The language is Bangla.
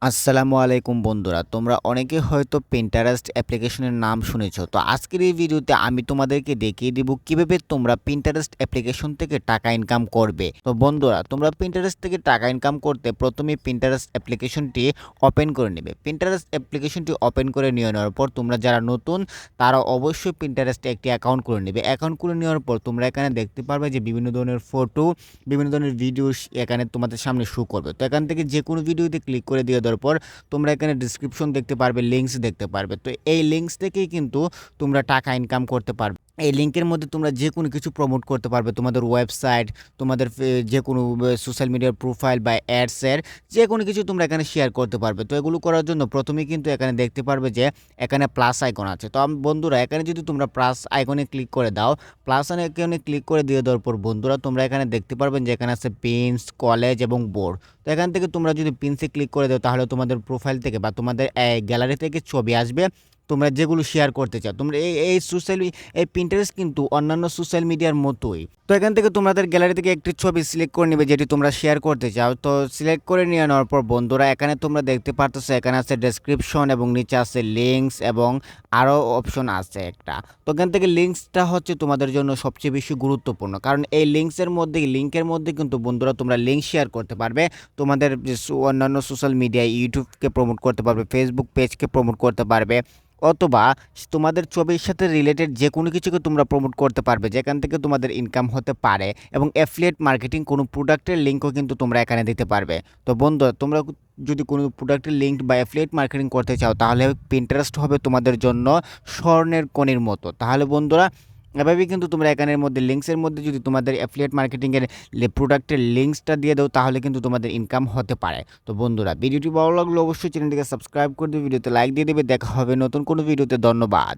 আসসালামু আলাইকুম বন্ধুরা, তোমরা অনেকে হয়তো Pinterest অ্যাপ্লিকেশনের নাম শুনেছো। তো আজকের এই ভিডিওতে আমি তোমাদেরকে দেখিয়ে দিব কিভাবে তোমরা Pinterest অ্যাপ্লিকেশন থেকে টাকা ইনকাম করবে। তো বন্ধুরা, তোমরা Pinterest থেকে টাকা ইনকাম করতে প্রথমে Pinterest অ্যাপ্লিকেশনটি ওপেন করে নেবে। Pinterest অ্যাপ্লিকেশনটি ওপেন করে নিয়ে নেওয়ার পর তোমরা যারা নতুন তারা অবশ্যই Pinterest এ একটি অ্যাকাউন্ট করে নেবে। অ্যাকাউন্ট করে নেওয়ার পর তোমরা এখানে দেখতে পারবে যে বিভিন্ন ধরনের ফটো, বিভিন্ন ধরনের ভিডিও এখানে তোমাদের সামনে শো করবে। তো এখান থেকে যেকোনো ভিডিওতে ক্লিক করে দিয়ে দেওয়ার পর তোমরা এখানে ডেসক্রিপশন দেখতে পারবে, লিঙ্কস দেখতে পারবে। তো এই লিঙ্কস থেকেই কিন্তু তোমরা টাকা ইনকাম করতে পারবে। এই লিঙ্কের মধ্যে তোমরা যেকোনো কিছু প্রমোট করতে পারবে, তোমাদের ওয়েবসাইট, তোমাদের যেকোনো সোশ্যাল মিডিয়ার প্রোফাইল বা অ্যাডসের যেকোনো কিছু তোমরা এখানে শেয়ার করতে পারবে। তো এগুলো করার জন্য প্রথমেই কিন্তু এখানে দেখতে পারবে যে এখানে প্লাস আইকন আছে। তো বন্ধুরা, এখানে যদি তোমরা প্লাস আইকনে ক্লিক করে দাও, প্লাস আইকনে ক্লিক করে দিয়ে দেওয়ার পর বন্ধুরা তোমরা এখানে দেখতে পারবেন যে এখানে আছে পিনস, কলেজ এবং বোর্ড। তো এখান থেকে তোমরা যদি পিনসে ক্লিক করে দাও তাহলে তোমাদের প্রোফাইল থেকে বা তোমাদের গ্যালারি থেকে ছবি আসবে তোমরা যেগুলো শেয়ার করতে চাও। তোমরা এই Pinterest কিন্তু অন্যান্য সোশ্যাল মিডিয়ার মতোই। তো এখান থেকে তোমাদের গ্যালারি থেকে একটি ছবি সিলেক্ট করে নেবে যেটি তোমরা শেয়ার করতে চাও। তো সিলেক্ট করে নিয়ে নেওয়ার পর বন্ধুরা এখানে তোমরা দেখতে পারতেছো এখানে আছে ডেসক্রিপশন এবং নিচে আছে লিঙ্কস এবং আরও অপশন আছে একটা। তো এখান থেকে লিঙ্কসটা হচ্ছে তোমাদের জন্য সবচেয়ে বেশি গুরুত্বপূর্ণ, কারণ এই লিঙ্কের মধ্যে কিন্তু বন্ধুরা তোমরা লিঙ্ক শেয়ার করতে পারবে। তোমাদের যে অন্যান্য সোশ্যাল মিডিয়া, ইউটিউবকে প্রমোট করতে পারবে, ফেসবুক পেজকে প্রমোট করতে পারবে, অথবা তোমাদের ছবির সাথে রিলেটেড যে কোনো কিছুকে তোমরা প্রমোট করতে পারবে যেখান থেকে তোমাদের ইনকাম হতে পারে। এবং অ্যাফিলিয়েট মার্কেটিং কোনো প্রোডাক্টের লিঙ্কও কিন্তু তোমরা এখানে দিতে পারবে। তো বন্ধুরা, তোমরা যদি কোনো প্রোডাক্টের লিঙ্ক বা অ্যাফিলিয়েট মার্কেটিং করতে চাও তাহলে Pinterest হবে তোমাদের জন্য স্বর্ণের কণির মতো। তাহলে বন্ধুরা, এভাবেই কিন্তু তোমরা এখানের মধ্যে লিঙ্কসের মধ্যে যদি তোমাদের অ্যাফিলিয়েট মার্কেটিংয়ের প্রোডাক্টের লিঙ্কসটা দিয়ে দাও তাহলে কিন্তু তোমাদের ইনকাম হতে পারে। তো বন্ধুরা, ভিডিওটি ভালো লাগলে অবশ্যই চ্যানেলটিকে সাবস্ক্রাইব করে দিবে, ভিডিওতে লাইক দিয়ে দেবে। দেখা হবে নতুন কোনো ভিডিওতে। ধন্যবাদ।